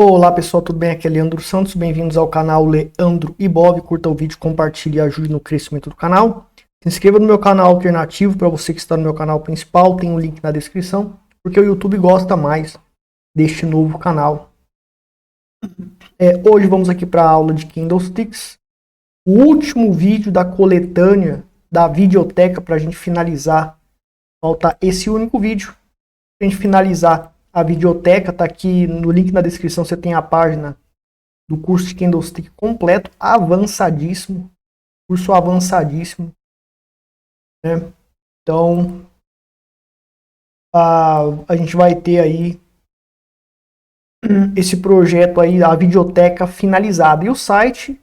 Olá pessoal, tudo bem? Aqui é Leandro Santos, bem-vindos ao canal Leandro Ibov. Curta o vídeo, compartilhe e ajude no crescimento do canal. Se inscreva no meu canal alternativo, para você que está no meu canal principal, tem um link na descrição, porque o YouTube gosta mais deste novo canal. Hoje vamos aqui para a aula de Candlesticks, o último vídeo da coletânea da videoteca para a gente finalizar. Falta esse único vídeo para a gente finalizar. A videoteca tá aqui no link na descrição, você tem a página do curso de Candlestick completo, avançadíssimo, curso avançadíssimo, né? Então, a gente vai ter aí esse projeto aí, a videoteca finalizada, e o site,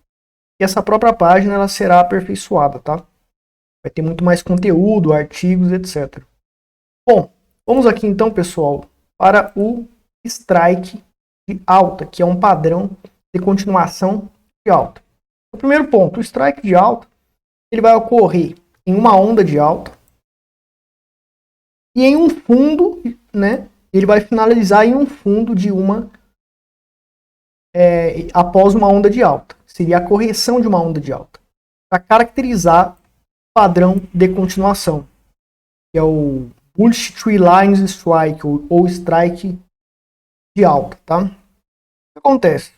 e essa própria página, ela será aperfeiçoada, tá? Vai ter muito mais conteúdo, artigos, etc. Bom, vamos aqui então, pessoal, para o strike de alta, que é um padrão de continuação de alta. O primeiro ponto, o strike de alta, ele vai ocorrer em uma onda de alta e em um fundo, né? Ele vai finalizar em um fundo de após uma onda de alta. Seria a correção de uma onda de alta, para caracterizar o padrão de continuação, que é o Bullish Tree Lines Strike, ou strike de alta, tá? O que acontece?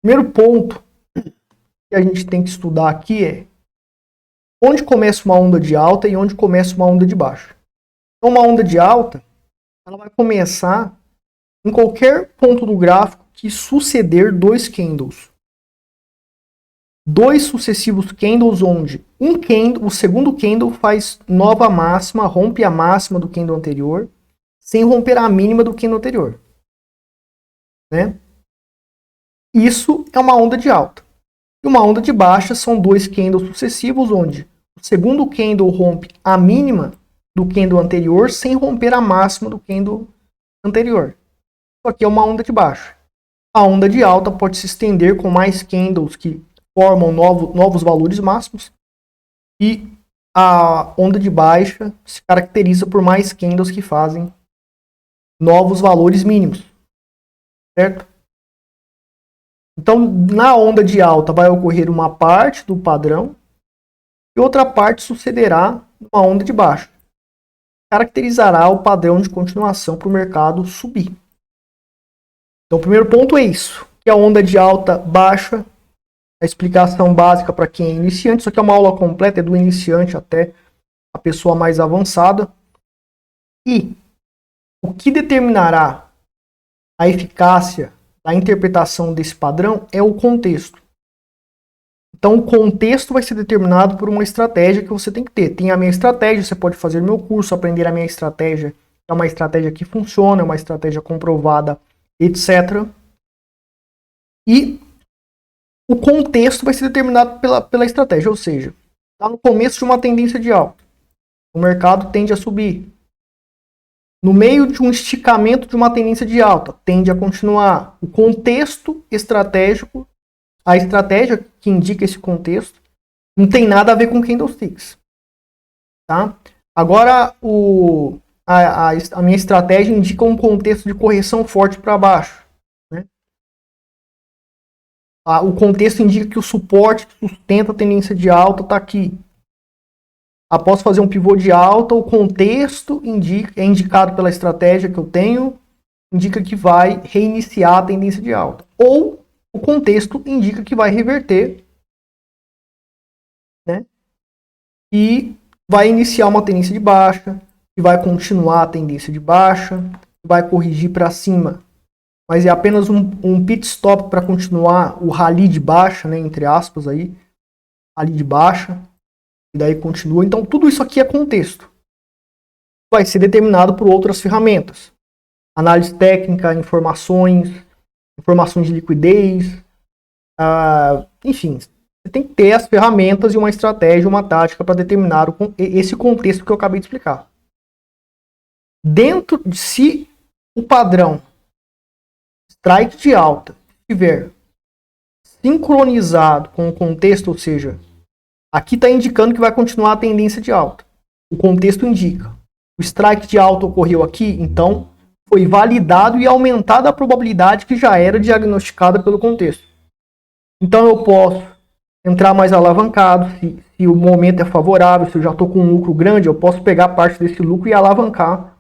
Primeiro ponto que a gente tem que estudar aqui é onde começa uma onda de alta e onde começa uma onda de baixa. Então, uma onda de alta, ela vai começar em qualquer ponto do gráfico que suceder dois candles. Dois sucessivos candles onde o segundo candle faz nova máxima, rompe a máxima do candle anterior, sem romper a mínima do candle anterior, né? Isso é uma onda de alta. E uma onda de baixa são dois candles sucessivos onde o segundo candle rompe a mínima do candle anterior sem romper a máxima do candle anterior. Isso aqui é uma onda de baixa. A onda de alta pode se estender com mais candles que formam novos valores máximos, e a onda de baixa se caracteriza por mais candles que fazem novos valores mínimos, certo? Então, na onda de alta vai ocorrer uma parte do padrão e outra parte sucederá numa onda de baixa. Caracterizará o padrão de continuação para o mercado subir. Então, o primeiro ponto é isso, que a onda de alta baixa, a explicação básica para quem é iniciante. Isso aqui é uma aula completa, é do iniciante até a pessoa mais avançada. E o que determinará a eficácia da interpretação desse padrão é o contexto. Então, o contexto vai ser determinado por uma estratégia que você tem que ter. Tem a minha estratégia, você pode fazer meu curso, aprender a minha estratégia. É uma estratégia que funciona, é uma estratégia comprovada, etc. E o contexto vai ser determinado pela estratégia, ou seja, está no começo de uma tendência de alta, o mercado tende a subir. No meio de um esticamento de uma tendência de alta, tende a continuar. O contexto estratégico, a estratégia que indica esse contexto, não tem nada a ver com candlesticks, tá? Agora, a minha estratégia indica um contexto de correção forte para baixo. O contexto indica que o suporte que sustenta a tendência de alta está aqui. Após fazer um pivô de alta, o contexto é indicado pela estratégia que eu tenho, indica que vai reiniciar a tendência de alta. Ou o contexto indica que vai reverter, né? E vai iniciar uma tendência de baixa, que vai continuar a tendência de baixa, vai corrigir para cima. Mas é apenas um pit stop para continuar o rally de baixa, né, entre aspas aí, rally de baixa, e daí continua. Então tudo isso aqui é contexto. Vai ser determinado por outras ferramentas. Análise técnica, informações de liquidez, enfim, você tem que ter as ferramentas e uma estratégia, uma tática para determinar esse contexto que eu acabei de explicar. Dentro de si, o padrão strike de alta estiver sincronizado com o contexto, ou seja, aqui está indicando que vai continuar a tendência de alta. O contexto indica. O strike de alta ocorreu aqui, então foi validado e aumentada a probabilidade que já era diagnosticada pelo contexto. Então eu posso entrar mais alavancado, se o momento é favorável, se eu já estou com um lucro grande, eu posso pegar parte desse lucro e alavancar,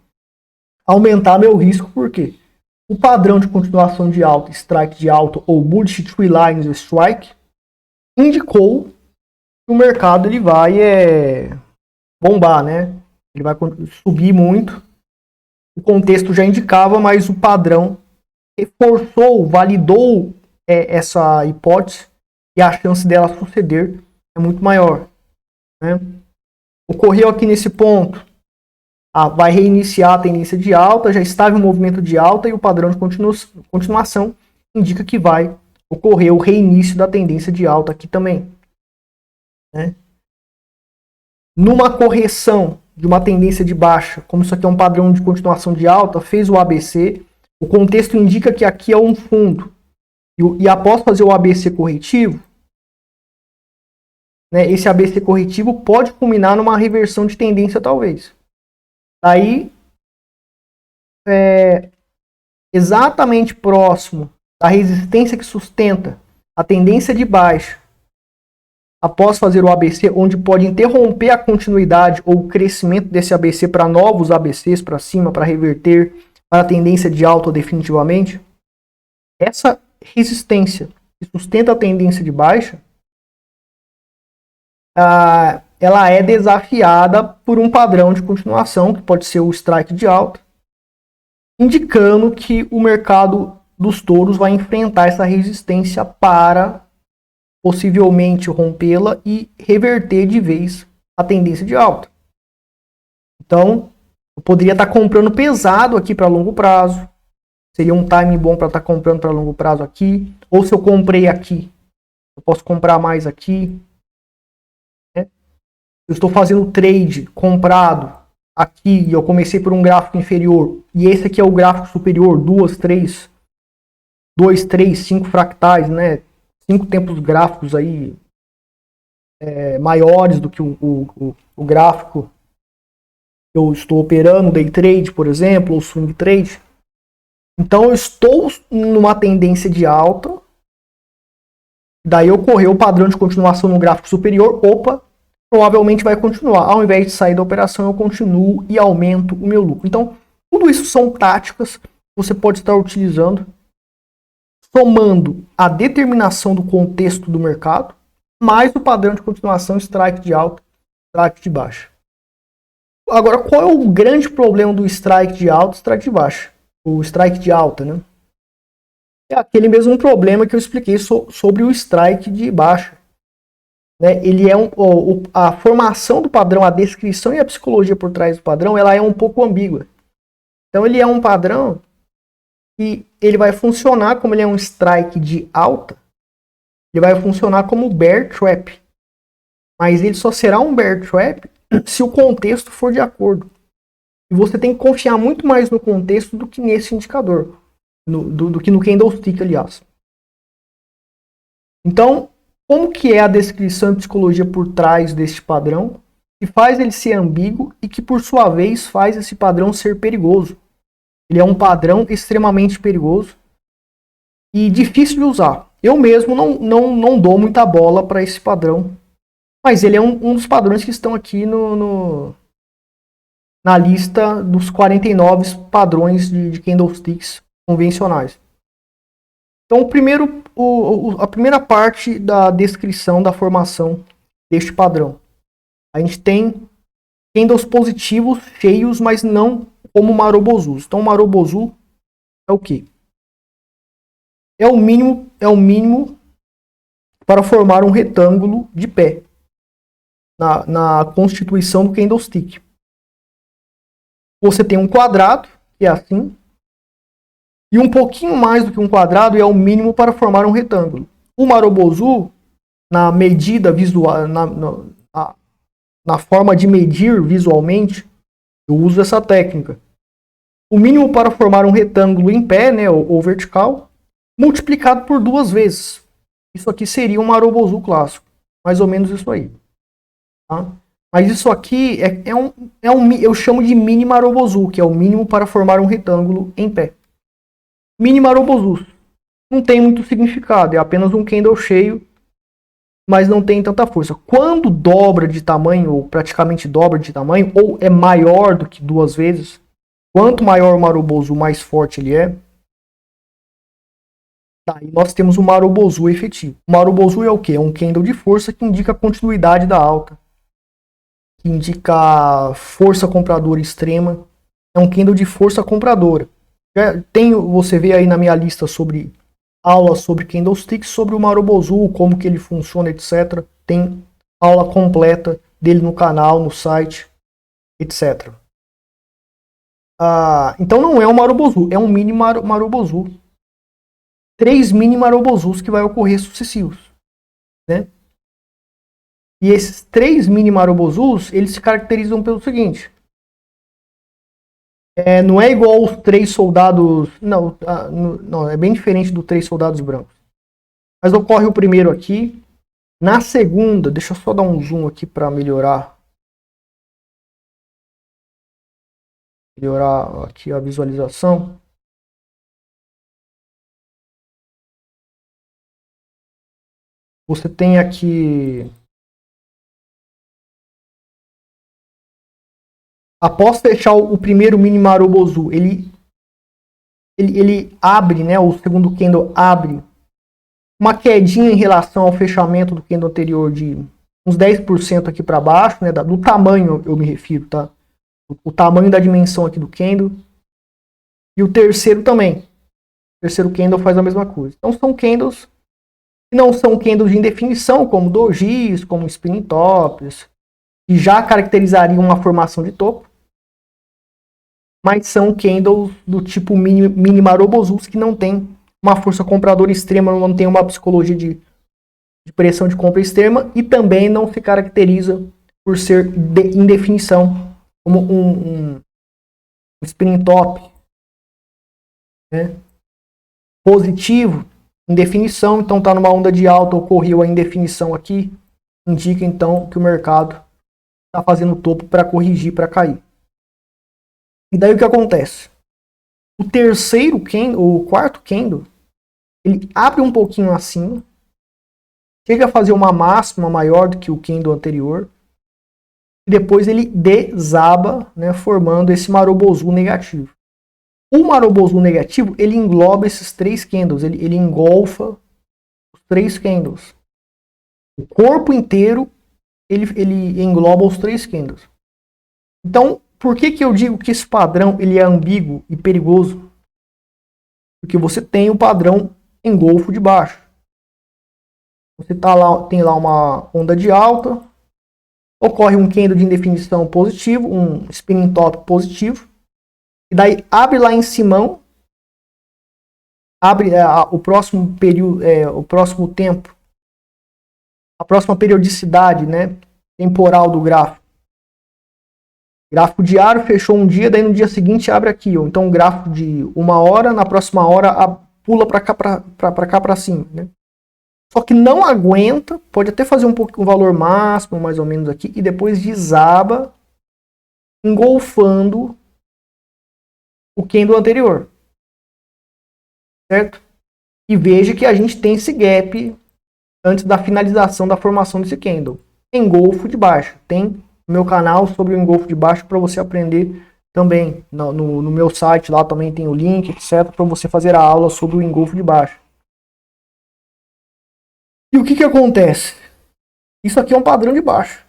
aumentar meu risco, por quê? O padrão de continuação de alta, strike de alta ou bullish tree lines strike indicou que o mercado ele vai bombar, né? Ele vai subir muito. O contexto já indicava, mas o padrão reforçou, validou essa hipótese e a chance dela suceder é muito maior, né? Ocorreu aqui nesse ponto, vai reiniciar a tendência de alta, já estava em movimento de alta e o padrão de continuação indica que vai ocorrer o reinício da tendência de alta aqui também, né? Numa correção de uma tendência de baixa, como isso aqui é um padrão de continuação de alta, fez o ABC, o contexto indica que aqui é um fundo, e após fazer o ABC corretivo, né, esse ABC corretivo pode culminar numa reversão de tendência talvez. Daí, exatamente próximo da resistência que sustenta a tendência de baixa, após fazer o ABC, onde pode interromper a continuidade ou o crescimento desse ABC para novos ABCs para cima, para reverter para a tendência de alta definitivamente, essa resistência que sustenta a tendência de baixa, ela é desafiada por um padrão de continuação, que pode ser o strike de alta, indicando que o mercado dos touros vai enfrentar essa resistência para possivelmente rompê-la e reverter de vez a tendência de alta. Então, eu poderia estar comprando pesado aqui para longo prazo. Seria um timing bom para estar comprando para longo prazo aqui. Ou se eu comprei aqui, eu posso comprar mais aqui. Né? Eu estou fazendo trade comprado aqui e eu comecei por um gráfico inferior. E esse aqui é o gráfico superior, 2, 3, 5 fractais, né? 5 tempos gráficos aí maiores do que o gráfico que eu estou operando, day trade, por exemplo, ou swing trade. Então eu estou numa tendência de alta, daí ocorreu o padrão de continuação no gráfico superior, provavelmente vai continuar. Ao invés de sair da operação, eu continuo e aumento o meu lucro. Então, tudo isso são táticas que você pode estar utilizando, somando a determinação do contexto do mercado, mais o padrão de continuação, strike de alta, strike de baixa. Agora, qual é o grande problema do strike de alta e strike de baixa? O strike de alta, né? É aquele mesmo problema que eu expliquei sobre o strike de baixa. Né? Ele é a formação do padrão, a descrição e a psicologia por trás do padrão, ela é um pouco ambígua. Então, ele é um padrão e ele vai funcionar como ele é um strike de alta, ele vai funcionar como bear trap. Mas ele só será um bear trap se o contexto for de acordo. E você tem que confiar muito mais no contexto do que nesse indicador. Do que no candlestick, aliás. Então, como que é a descrição e psicologia por trás deste padrão, que faz ele ser ambíguo e que, por sua vez, faz esse padrão ser perigoso? Ele é um padrão extremamente perigoso e difícil de usar. Eu mesmo não dou muita bola para esse padrão, mas ele é um dos padrões que estão aqui na lista dos 49 padrões de candlesticks convencionais. Então, a primeira parte da descrição da formação deste padrão. A gente tem candles positivos cheios, mas não como marobozus. Então, marobozu é o quê? É o mínimo para formar um retângulo de pé na constituição do candlestick. Você tem um quadrado, que é assim, e um pouquinho mais do que um quadrado é o mínimo para formar um retângulo. O marobozu, na medida visual, na forma de medir visualmente, eu uso essa técnica. O mínimo para formar um retângulo em pé, né, ou vertical, multiplicado por 2 vezes. Isso aqui seria um marobozu clássico. Mais ou menos isso aí. Tá? Mas isso aqui eu chamo de mini Marubozu, que é o mínimo para formar um retângulo em pé. Mini Marubozu. Não tem muito significado, é apenas um candle cheio, mas não tem tanta força. Quando dobra de tamanho, ou praticamente dobra de tamanho, ou é maior do que 2 vezes, quanto maior o Marubozu, mais forte ele é. Daí nós temos o Marubozu efetivo. O Marubozu é o quê? É um candle de força que indica a continuidade da alta, que indica força compradora extrema. É um candle de força compradora. Você vê aí na minha lista sobre aula sobre candlesticks, sobre o Marubozu, como que ele funciona, etc. Tem aula completa dele no canal, no site, etc. Então não é um Marubozu, é um mini Marubozu. 3 mini Marubozus que vai ocorrer sucessivos, né? E esses 3 mini Marubozus, eles se caracterizam pelo seguinte: não é igual os 3 soldados, não, é bem diferente do 3 soldados brancos. Mas ocorre o primeiro aqui. Na segunda, deixa eu só dar um zoom aqui para melhorar aqui a visualização. Você tem aqui, após fechar o primeiro mini Marubozu, ele abre, né? O segundo candle abre uma quedinha em relação ao fechamento do candle anterior de uns 10% aqui para baixo, né? Do tamanho eu me refiro, tá? O tamanho da dimensão aqui do candle. E o terceiro também. O terceiro candle faz a mesma coisa. Então são candles que não são candles de indefinição, como dojis, como spinning tops, que já caracterizariam uma formação de topo. Mas são candles do tipo mini Marubozus, que não tem uma força compradora extrema, não tem uma psicologia de pressão de compra extrema e também não se caracteriza por ser de indefinição, como um spinning top, né? Positivo, indefinição, então está numa onda de alta, ocorreu a indefinição aqui, indica então que o mercado está fazendo topo para corrigir, para cair. E daí o que acontece? O terceiro candle, o quarto candle, ele abre um pouquinho acima, chega a fazer uma máxima maior do que o candle anterior, e depois ele desaba, né, formando esse Marubozu negativo. O Marubozu negativo, ele engloba esses 3 candles, ele engolfa os 3 candles. O corpo inteiro, ele engloba os 3 candles. Então, por que eu digo que esse padrão ele é ambíguo e perigoso? Porque você tem o padrão engolfo de baixo. Você tem lá uma onda de alta, ocorre um candle de indefinição positivo, um spinning top positivo, e daí abre lá em cima, abre o próximo período, o próximo tempo, a próxima periodicidade, né, temporal do gráfico. Gráfico diário fechou um dia, daí no dia seguinte abre aqui, ó. Então gráfico de 1 hora, na próxima hora pula para cá para cima, né? Só que não aguenta, pode até fazer um valor máximo, mais ou menos aqui, e depois desaba, engolfando o candle anterior. Certo? E veja que a gente tem esse gap antes da finalização da formação desse candle. Engolfo de baixo. Tem no meu canal sobre o engolfo de baixo para você aprender também. No meu site lá também tem o link, etc. para você fazer a aula sobre o engolfo de baixo. E o que acontece? Isso aqui é um padrão de baixo.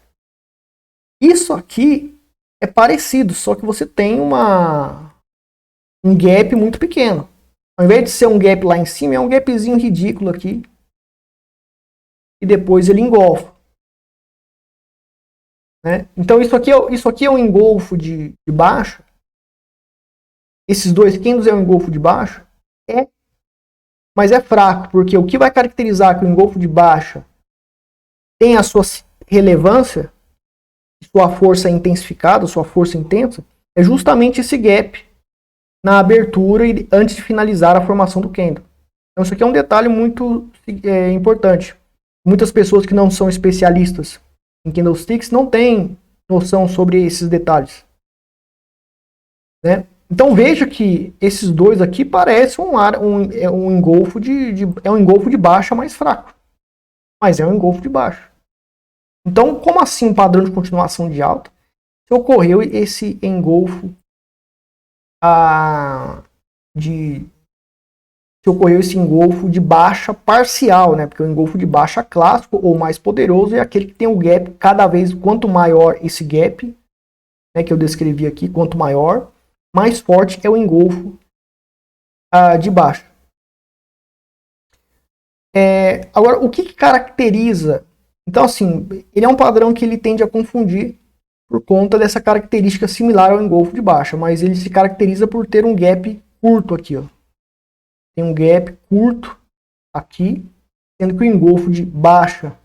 Isso aqui é parecido, só que você tem um gap muito pequeno. Ao invés de ser um gap lá em cima, é um gapzinho ridículo aqui. E depois ele engolfa. Né? Então isso aqui é um engolfo de baixo. Esses 2 candles é um engolfo de baixo. Mas é fraco, porque o que vai caracterizar que o engolfo de baixa tem a sua relevância, sua força intensificada, sua força intensa, é justamente esse gap na abertura e antes de finalizar a formação do candle. Então isso aqui é um detalhe muito importante. Muitas pessoas que não são especialistas em candlesticks não têm noção sobre esses detalhes, né? Então veja que esses dois aqui parecem um engolfo é um engolfo de baixa mais fraco, mas é um engolfo de baixa. Então, como assim um padrão de continuação de alta? Se ocorreu esse engolfo se ocorreu esse engolfo de baixa parcial, né? Porque o engolfo de baixa clássico ou mais poderoso é aquele que tem o gap cada vez, quanto maior esse gap, né, que eu descrevi aqui, quanto maior, mais forte é o engolfo de baixa. Agora, o que caracteriza? Então, assim, ele é um padrão que ele tende a confundir por conta dessa característica similar ao engolfo de baixa, mas ele se caracteriza por ter um gap curto aqui, ó. Tem um gap curto aqui, sendo que o engolfo de baixa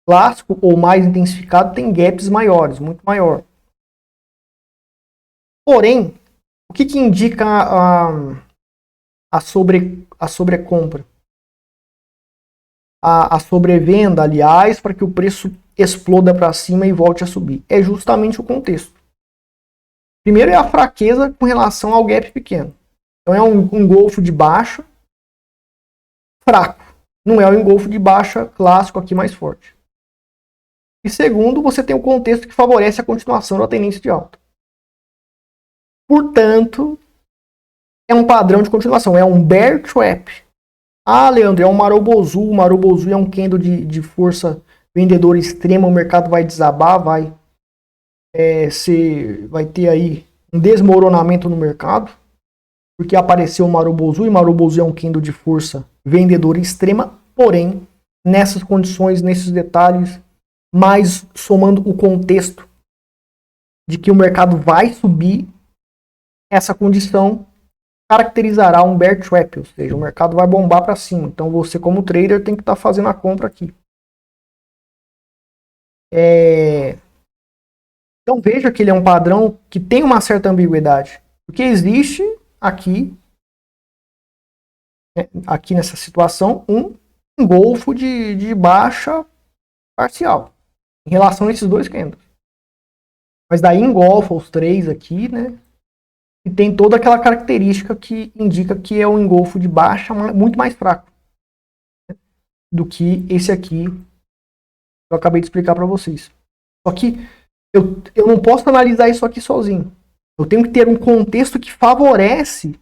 clássico ou mais intensificado tem gaps maiores, muito maior. Porém, o que indica a sobrecompra? A sobrevenda, aliás, para que o preço exploda para cima e volte a subir. É justamente o contexto. Primeiro é a fraqueza com relação ao gap pequeno. Então é um engolfo de baixa fraco. Não é o engolfo de baixa clássico aqui mais forte. E segundo, você tem um contexto que favorece a continuação da tendência de alta. Portanto, é um padrão de continuação. É um bear trap. Ah, Leandro, é um Marubozu. O Marubozu é um candle de força vendedora extrema. O mercado vai desabar, vai ter aí um desmoronamento no mercado. Porque apareceu o Marubozu, e Marubozu é um candle de força vendedora extrema, porém, nessas condições, nesses detalhes, mais somando o contexto de que o mercado vai subir, essa condição caracterizará um bear trap, ou seja, o mercado vai bombar para cima. Então você, como trader, tem que estar fazendo a compra aqui. Então veja que ele é um padrão que tem uma certa ambiguidade, porque existe aqui nessa situação, um engolfo de baixa parcial em relação a esses dois candles. Mas daí engolfa os três aqui, né? E tem toda aquela característica que indica que é um engolfo de baixa muito mais fraco, né, do que esse aqui que eu acabei de explicar para vocês. Só que eu não posso analisar isso aqui sozinho. Eu tenho que ter um contexto que favorece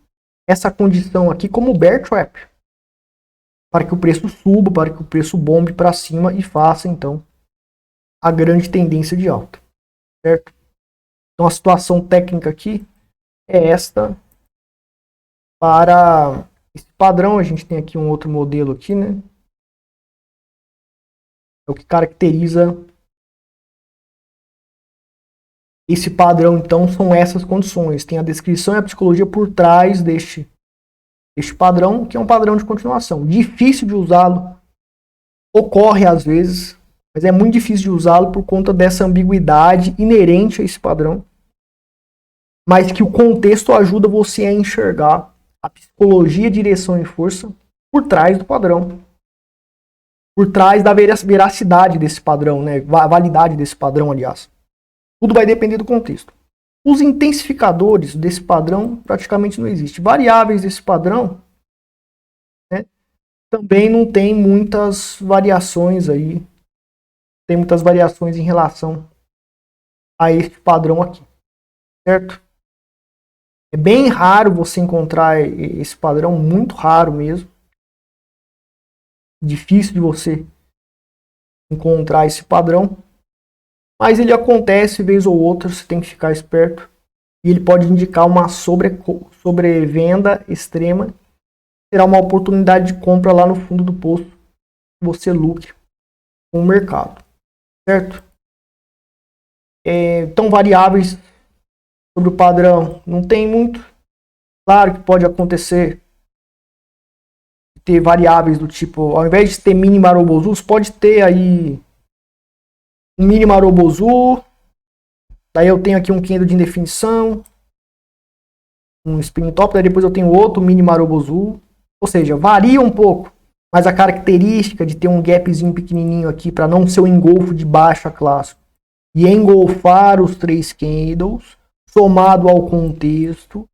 essa condição aqui como bear trap, para que o preço suba, para que o preço bombe para cima e faça, então, a grande tendência de alta, certo? Então, a situação técnica aqui é esta para esse padrão. A gente tem aqui um outro modelo aqui, né? É o que caracteriza esse padrão, então, são essas condições. Tem a descrição e a psicologia por trás deste padrão, que é um padrão de continuação. Difícil de usá-lo, ocorre às vezes, mas é muito difícil de usá-lo por conta dessa ambiguidade inerente a esse padrão, mas que o contexto ajuda você a enxergar a psicologia, direção e força por trás do padrão, por trás da veracidade desse padrão, né? A validade desse padrão, aliás. Tudo vai depender do contexto. Os intensificadores desse padrão praticamente não existem. Variáveis desse padrão, né, também não tem muitas variações aí. Tem muitas variações em relação a este padrão aqui, certo? É bem raro você encontrar esse padrão, muito raro mesmo. Difícil de você encontrar esse padrão. Mas ele acontece vez ou outra, você tem que ficar esperto. E ele pode indicar uma sobrevenda extrema. Será uma oportunidade de compra lá no fundo do poço. Você lucre com o mercado. Certo? Então, variáveis sobre o padrão não tem muito. Claro que pode acontecer ter variáveis do tipo, ao invés de ter mini Marubozu, você pode ter aí um mini Marubozu. Daí eu tenho aqui um candle de indefinição, um spin top, daí depois eu tenho outro mini Marubozu. Ou seja, varia um pouco, mas a característica de ter um gapzinho pequenininho aqui para não ser um engolfo de baixa clássico e engolfar os 3 candles, somado ao contexto.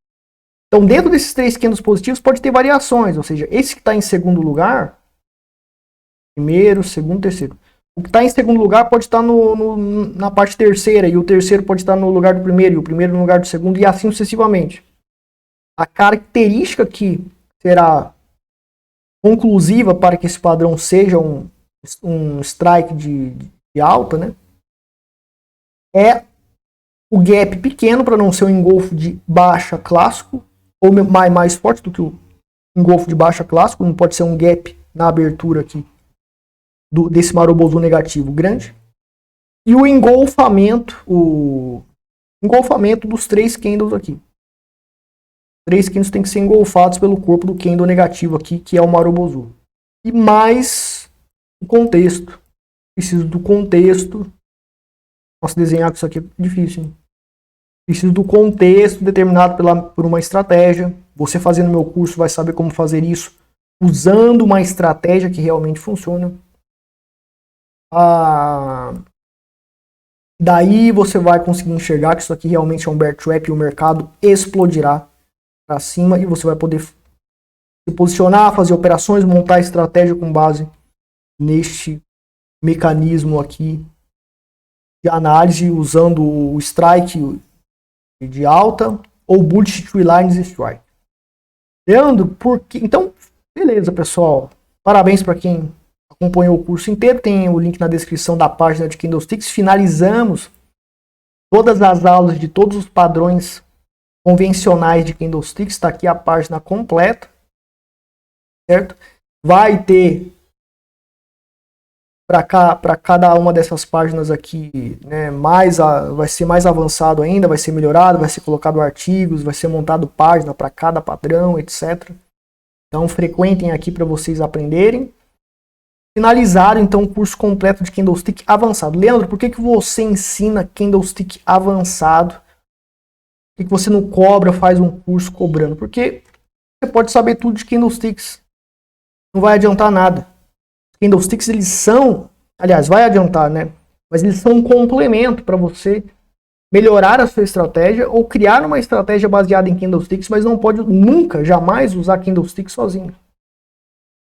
Então, dentro desses 3 candles positivos, pode ter variações, ou seja, esse que está em segundo lugar, primeiro, segundo, terceiro. O que está em segundo lugar pode estar na parte terceira, e o terceiro pode estar no lugar do primeiro, e o primeiro no lugar do segundo, e assim sucessivamente. A característica que será conclusiva para que esse padrão seja um strike de alta, né, é o gap pequeno, para não ser um engolfo de baixa clássico, ou mais forte do que o engolfo de baixa clássico, não pode ser um gap na abertura aqui desse Marubozu negativo grande, e o engolfamento dos 3 candles aqui. 3 candles tem que ser engolfados pelo corpo do candle negativo aqui, que é o Marubozu. E mais o contexto. Preciso do contexto. Nossa, desenhar isso aqui é difícil, hein? Preciso do contexto determinado por uma estratégia. Você fazendo meu curso vai saber como fazer isso usando uma estratégia que realmente funciona. Daí você vai conseguir enxergar que isso aqui realmente é um bear trap e o mercado explodirá para cima e você vai poder se posicionar, fazer operações, montar estratégia com base neste mecanismo aqui de análise usando o strike de alta ou bullish tree lines strike. Leandro, então, beleza, pessoal. Parabéns para quem acompanhou o curso inteiro. Tem o link na descrição da página de Candlesticks. Finalizamos todas as aulas de todos os padrões convencionais de Candlesticks. Está aqui a página completa, certo? Vai ter para cada uma dessas páginas aqui, né, vai ser mais avançado ainda, vai ser melhorado, vai ser colocado artigos, vai ser montado página para cada padrão, etc. Então frequentem aqui para vocês aprenderem. Finalizaram então o curso completo de Candlestick avançado. Leandro, por que você ensina Candlestick avançado? Por que você não cobra, faz um curso cobrando? Porque você pode saber tudo de Candlesticks. Não vai adiantar nada. Candlesticks, eles são, aliás, vai adiantar, né? Mas eles são um complemento para você melhorar a sua estratégia ou criar uma estratégia baseada em Candlesticks, mas não pode nunca, jamais usar Candlesticks sozinho.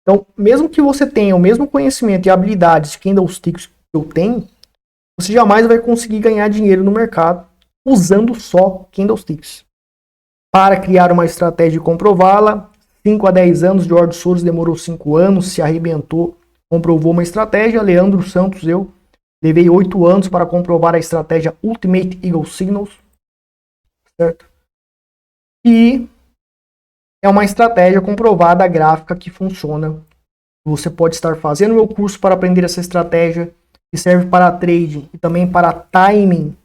Então, mesmo que você tenha o mesmo conhecimento e habilidades de Candlesticks que eu tenho, você jamais vai conseguir ganhar dinheiro no mercado usando só Candlesticks. Para criar uma estratégia e comprová-la, 5 a 10 anos, George Soros demorou 5 anos, se arrebentou, comprovou uma estratégia. Leandro Santos, eu levei 8 anos para comprovar a estratégia Ultimate Eagle Signals, certo? E é uma estratégia comprovada gráfica que funciona. Você pode estar fazendo meu curso para aprender essa estratégia, que serve para trading e também para timing,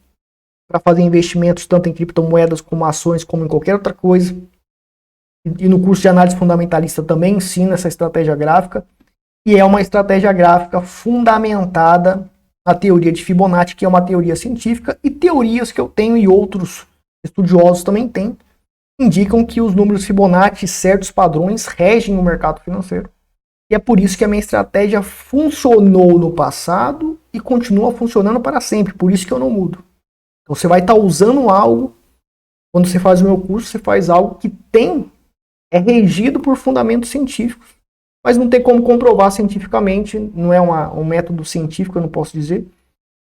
para fazer investimentos tanto em criptomoedas como ações, como em qualquer outra coisa. E no curso de análise fundamentalista também ensina essa estratégia gráfica. E é uma estratégia gráfica fundamentada na teoria de Fibonacci, que é uma teoria científica, e teorias que eu tenho e outros estudiosos também têm, indicam que os números Fibonacci, certos padrões, regem o mercado financeiro. E é por isso que a minha estratégia funcionou no passado e continua funcionando para sempre. Por isso que eu não mudo. Então você vai estar usando algo, quando você faz o meu curso, você faz algo que é regido por fundamentos científicos. Mas não tem como comprovar cientificamente, não é um método científico, eu não posso dizer,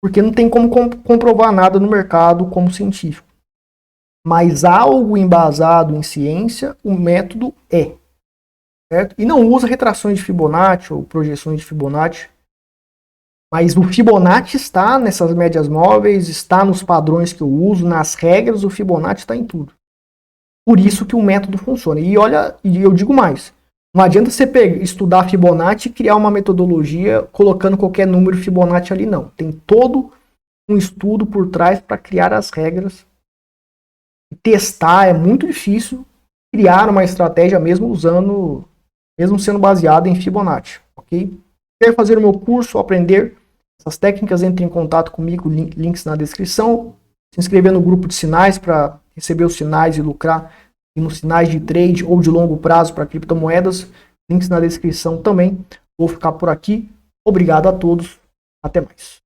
porque não tem como comprovar nada no mercado como científico. Mas algo embasado em ciência, o método é. Certo? E não usa retrações de Fibonacci ou projeções de Fibonacci. Mas o Fibonacci está nessas médias móveis, está nos padrões que eu uso, nas regras, o Fibonacci está em tudo. Por isso que o método funciona. E olha, e eu digo mais. Não adianta você estudar Fibonacci e criar uma metodologia colocando qualquer número Fibonacci ali, não. Tem todo um estudo por trás para criar as regras. E testar é muito difícil criar uma estratégia mesmo sendo baseada em Fibonacci, ok? Quer fazer o meu curso, aprender essas técnicas, entre em contato comigo, links na descrição. Se inscrever no grupo de sinais para receber os sinais e lucrar e nos sinais de trade ou de longo prazo para criptomoedas, links na descrição também. Vou ficar por aqui. Obrigado a todos. Até mais.